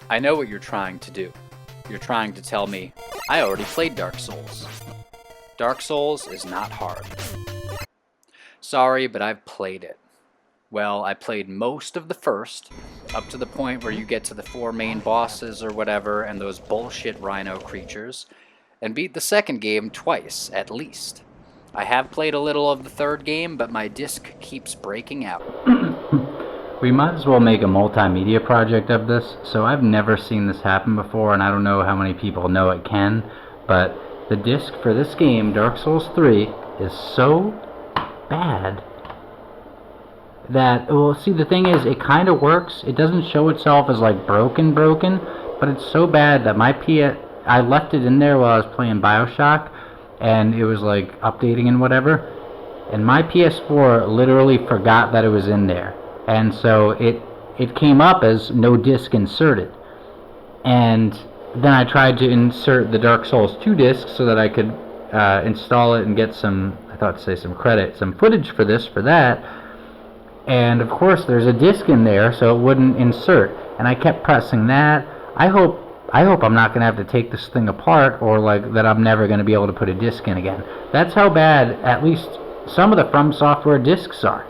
I know what you're trying to do. You're trying to tell me, I already played Dark Souls. Dark Souls is not hard. Sorry, but I've played it. Well, I played most of the first, up to the point where you get to the 4 main bosses or whatever and those bullshit rhino creatures, and beat the second game twice, at least. I have played a little of the third game, but my disc keeps breaking out. We might as well make a multimedia project of this. So I've never seen this happen before, and I don't know how many people know it can, but the disc for this game, Dark Souls 3, is so bad that, well, see, the thing is, it kind of works. It doesn't show itself as like broken, but it's so bad that I left it in there while I was playing Bioshock, and it was like updating and whatever, and my PS4 literally forgot that it was in there, and so it came up as no disc inserted, and then I tried to insert the Dark Souls 2 disc so that I could install it and get some, I thought to say some credit, some footage for that, and of course there's a disc in there, so it wouldn't insert, and I kept pressing that. I hope I'm not going to have to take this thing apart, or like that I'm never going to be able to put a disc in again. That's how bad at least some of the From Software discs are.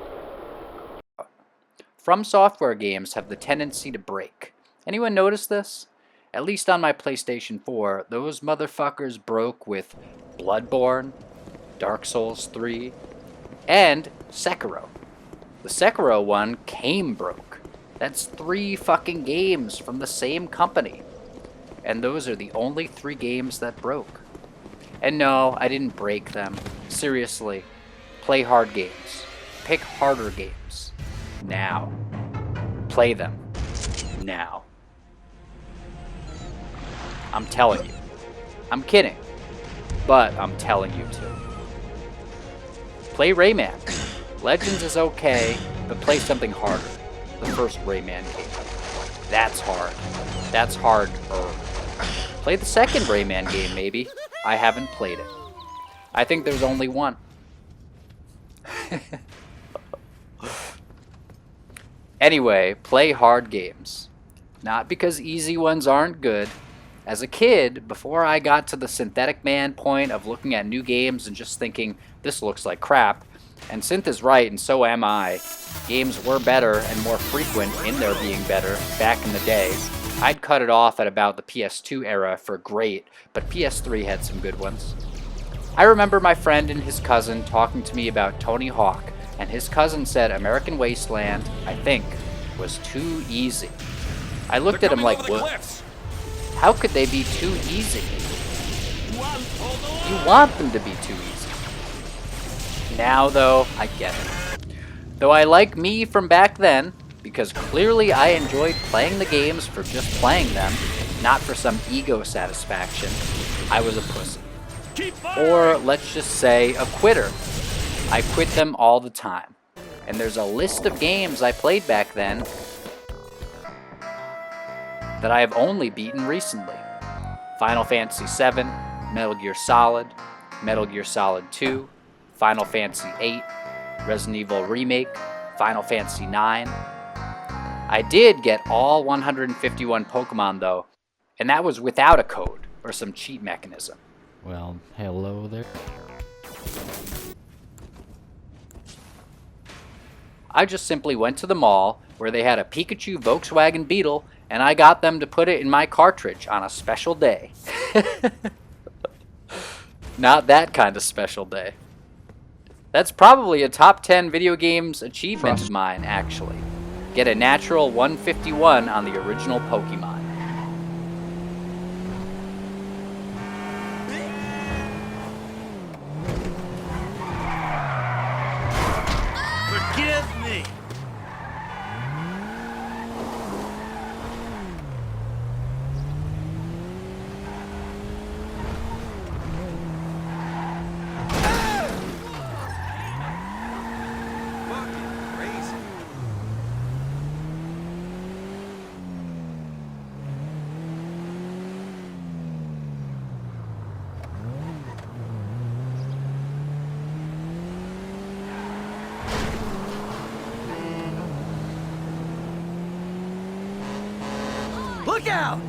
From Software games have the tendency to break. Anyone notice this? At least on my PlayStation 4, those motherfuckers broke with Bloodborne, Dark Souls 3, and Sekiro. The Sekiro one came broke. That's 3 fucking games from the same company. And those are the only 3 games that broke. And no, I didn't break them. Seriously, play hard games. Pick harder games. Now. Play them. Now. I'm telling you. I'm kidding. But I'm telling you to. Play Rayman. Legends is okay, but play something harder. The first Rayman game. That's hard. That's harder. Play the second Rayman game, maybe. I haven't played it. I think there's only one. Anyway, play hard games. Not because easy ones aren't good. As a kid, before I got to the Synthetic Man point of looking at new games and just thinking, this looks like crap, and Synth is right and so am I, games were better and more frequent in their being better back in the day. I'd cut it off at about the PS2 era for great, but PS3 had some good ones. I remember my friend and his cousin talking to me about Tony Hawk, and his cousin said American Wasteland, I think, was too easy. I looked at him like, what? How could they be too easy? You want them to be too easy. Now, though, I get it. Though I like me from back then, because clearly I enjoyed playing the games for just playing them, not for some ego satisfaction, I was a pussy. Or let's just say a quitter. I quit them all the time. And there's a list of games I played back then that I have only beaten recently. Final Fantasy VII, Metal Gear Solid, Metal Gear Solid 2, Final Fantasy VIII, Resident Evil Remake, Final Fantasy IX. I did get all 151 Pokemon though, and that was without a code or some cheat mechanism. Well, hello there. I just simply went to the mall where they had a Pikachu Volkswagen Beetle and I got them to put it in my cartridge on a special day. Not that kind of special day. That's probably a top 10 video games achievement of mine, actually. Get a natural 151 on the original Pokemon. Forgive me! Look out!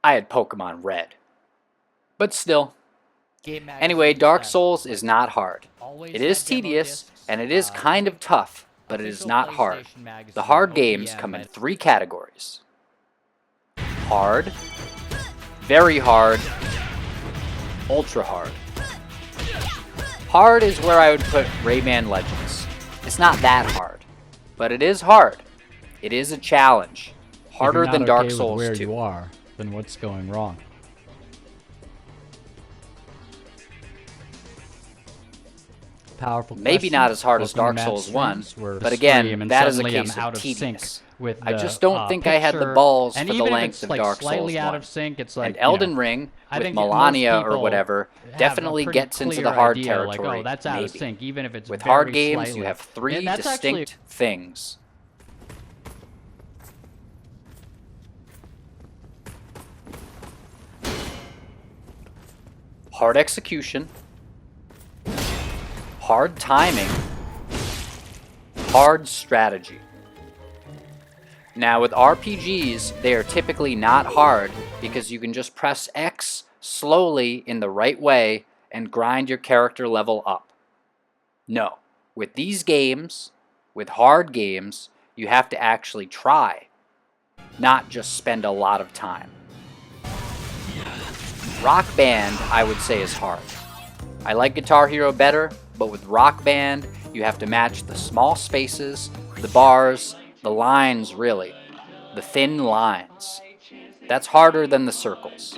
I had Pokemon Red. But still. Anyway, Dark Souls is not hard. It is tedious, and it is kind of tough, but it is not hard. The hard games come in 3 categories. Hard, very hard, ultra hard. Hard is where I would put Rayman Legends. It's not that hard, but it is hard. It is a challenge. Harder than Dark Souls 2. Where you are, then what's going wrong? Powerful. Maybe not as hard as Dark Souls 1, but again, that is a case of tedious. I just don't think I had the balls for the length of Dark Souls 1. And Elden Ring, with Melania or whatever, definitely gets into the hard territory, maybe. With hard games, you have 3 distinct things. Hard execution, hard timing, hard strategy. Now with RPGs, they are typically not hard because you can just press X slowly in the right way and grind your character level up. No, with these games, with hard games, you have to actually try, not just spend a lot of time. Rock Band, I would say, is hard. I like Guitar Hero better, but with Rock Band, you have to match the small spaces, the bars, the lines really, the thin lines. That's harder than the circles.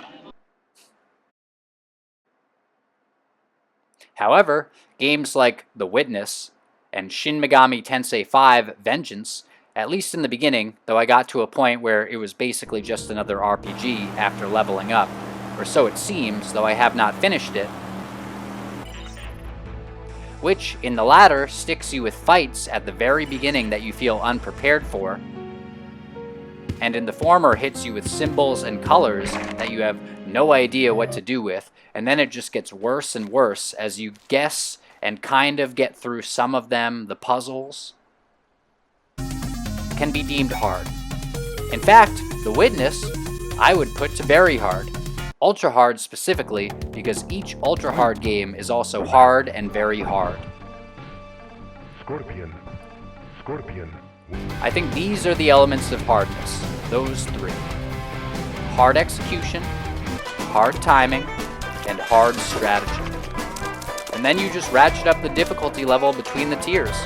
However, games like The Witness and Shin Megami Tensei 5 Vengeance, at least in the beginning, though I got to a point where it was basically just another RPG after leveling up, or so it seems, though I have not finished it, which, in the latter, sticks you with fights at the very beginning that you feel unprepared for, and in the former hits you with symbols and colors that you have no idea what to do with, and then it just gets worse and worse as you guess and kind of get through some of them, the puzzles, can be deemed hard. In fact, The Witness, I would put to very hard. Ultra hard specifically, because each ultra hard game is also hard and very hard. Scorpion. I think these are the elements of hardness, those 3. Hard execution, hard timing, and hard strategy. And then you just ratchet up the difficulty level between the tiers.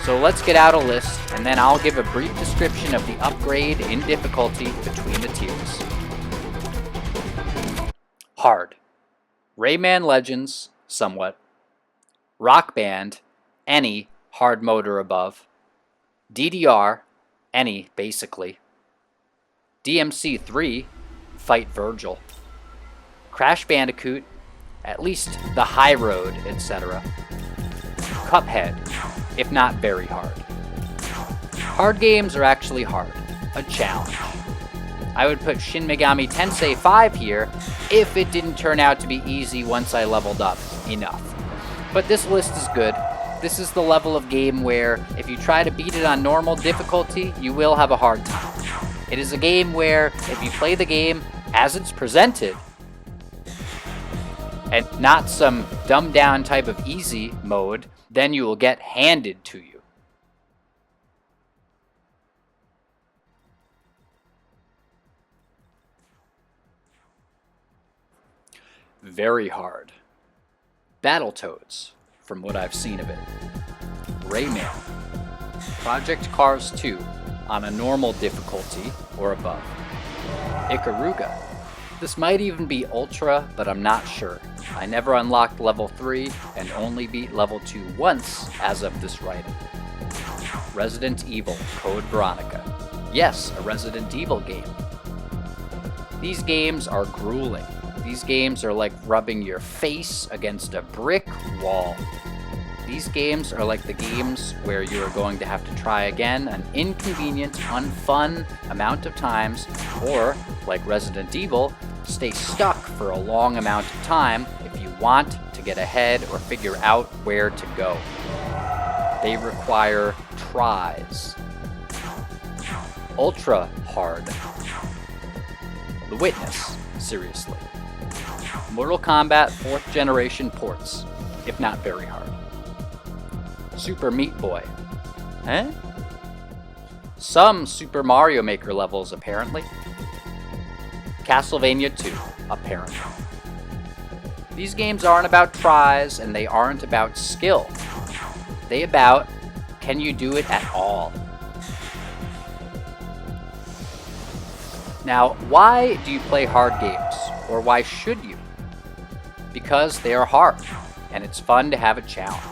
So let's get out a list, and then I'll give a brief description of the upgrade in difficulty between the tiers. Hard. Rayman Legends, somewhat. Rock Band, any, hard mode or above. DDR, any, basically. DMC 3, Fight Virgil. Crash Bandicoot, at least the high road, etc. Cuphead, if not very hard. Hard games are actually hard, a challenge. I would put Shin Megami Tensei 5 here if it didn't turn out to be easy once I leveled up enough. But this list is good. This is the level of game where if you try to beat it on normal difficulty, you will have a hard time. It is a game where if you play the game as it's presented, and not some dumbed down type of easy mode, then you will get handed to you. Very hard. Battletoads, from what I've seen of it. Rayman. Project Cars 2, on a normal difficulty or above. Ikaruga. This might even be Ultra, but I'm not sure. I never unlocked level 3 and only beat level 2 once as of this writing. Resident Evil Code Veronica. Yes, a Resident Evil game. These games are grueling. These games are like rubbing your face against a brick wall. These games are like the games where you are going to have to try again an inconvenient, unfun amount of times, or, like Resident Evil, stay stuck for a long amount of time if you want to get ahead or figure out where to go. They require tries. Ultra hard. The Witness, seriously. Mortal Kombat 4th generation ports, if not very hard. Super Meat Boy. Eh? Some Super Mario Maker levels, apparently. Castlevania 2, apparently. These games aren't about tries, and they aren't about skill. They about, can you do it at all? Now, why do you play hard games? Or why should you? Because they are hard, and it's fun to have a challenge.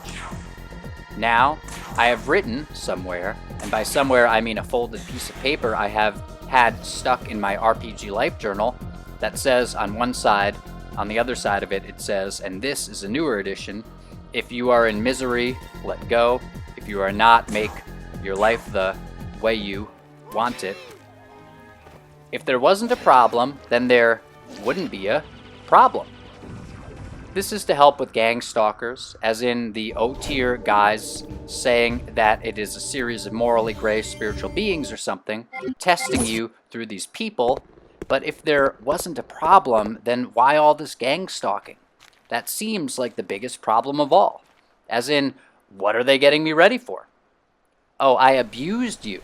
Now, I have written somewhere, and by somewhere I mean a folded piece of paper I have had stuck in my RPG Life journal that says on one side, on the other side of it, it says, and this is a newer edition, if you are in misery, let go. If you are not, make your life the way you want it. If there wasn't a problem, then there wouldn't be a problem. This is to help with gang stalkers, as in the O-tier guys saying that it is a series of morally gray spiritual beings or something, testing you through these people. But if there wasn't a problem, then why all this gang stalking? That seems like the biggest problem of all. As in, what are they getting me ready for? Oh, I abused you,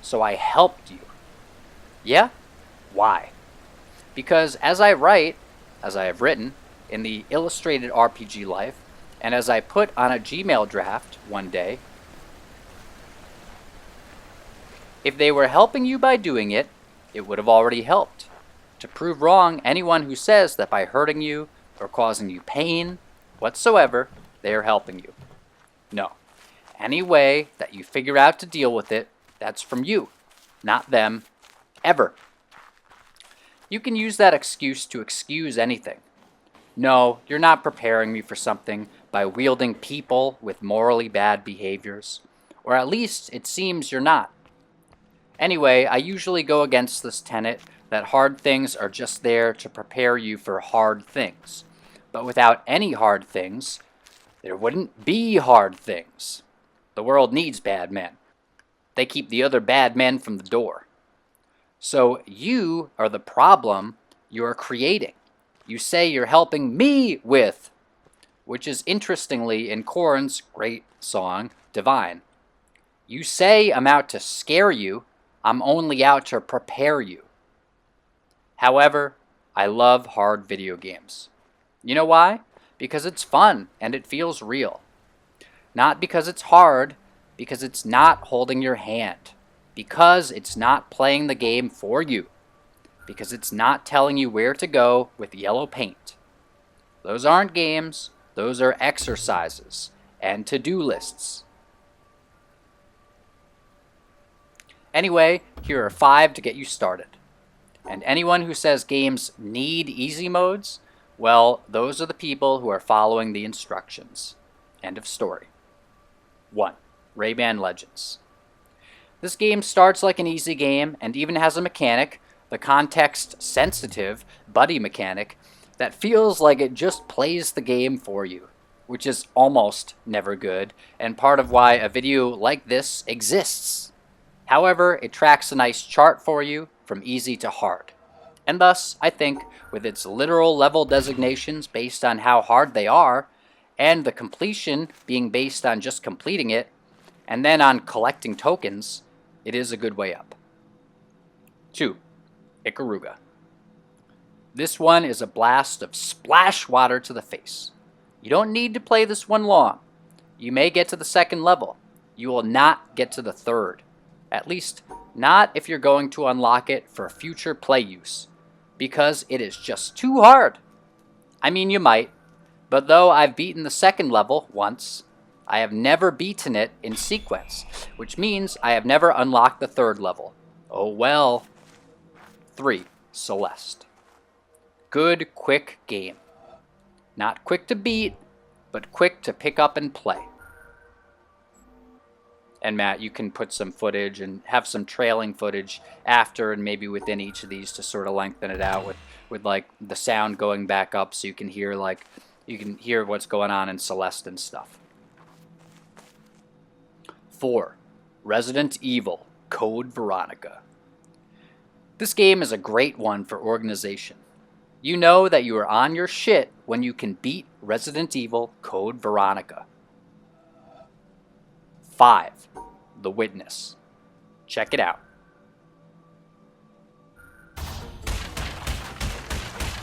so I helped you. Yeah? Why? Because as I have written, in the Illustrated RPG Life, and as I put on a Gmail draft one day, if they were helping you by doing it, it would have already helped. To prove wrong anyone who says that by hurting you or causing you pain whatsoever, they are helping you. No. Any way that you figure out to deal with it, that's from you, not them, ever. You can use that excuse to excuse anything. No, you're not preparing me for something by wielding people with morally bad behaviors. Or at least it seems you're not. Anyway, I usually go against this tenet that hard things are just there to prepare you for hard things. But without any hard things, there wouldn't be hard things. The world needs bad men. They keep the other bad men from the door. So you are the problem you're creating. You say you're helping me with, which is interestingly in Korn's great song, Divine. You say I'm out to scare you, I'm only out to prepare you. However, I love hard video games. You know why? Because it's fun and it feels real. Not because it's hard, because it's not holding your hand. Because it's not playing the game for you. Because it's not telling you where to go with yellow paint. Those aren't games, those are exercises and to-do lists. Anyway, here are 5 to get you started. And anyone who says games need easy modes, well, those are the people who are following the instructions. End of story. 1. Rayman Legends. This game starts like an easy game and even has a mechanic, the context-sensitive buddy mechanic, that feels like it just plays the game for you, which is almost never good, and part of why a video like this exists. However, it tracks a nice chart for you from easy to hard. And thus, I think, with its literal level designations based on how hard they are, and the completion being based on just completing it, and then on collecting tokens, it is a good way up. 2. Ikaruga. This one is a blast of splash water to the face. You don't need to play this one long. You may get to the 2nd level. You will not get to the 3rd. At least, not if you're going to unlock it for future play use. Because it is just too hard. I mean, you might. But though I've beaten the 2nd level once, I have never beaten it in sequence. Which means I have never unlocked the 3rd level. Oh well. 3. Celeste. Good, quick game. Not quick to beat, but quick to pick up and play. And Matt, you can put some footage and have some trailing footage after and maybe within each of these to sort of lengthen it out with like the sound going back up so you can hear what's going on in Celeste and stuff. 4. Resident Evil Code Veronica. This game is a great one for organization. You know that you are on your shit when you can beat Resident Evil Code Veronica. 5. The Witness. Check it out.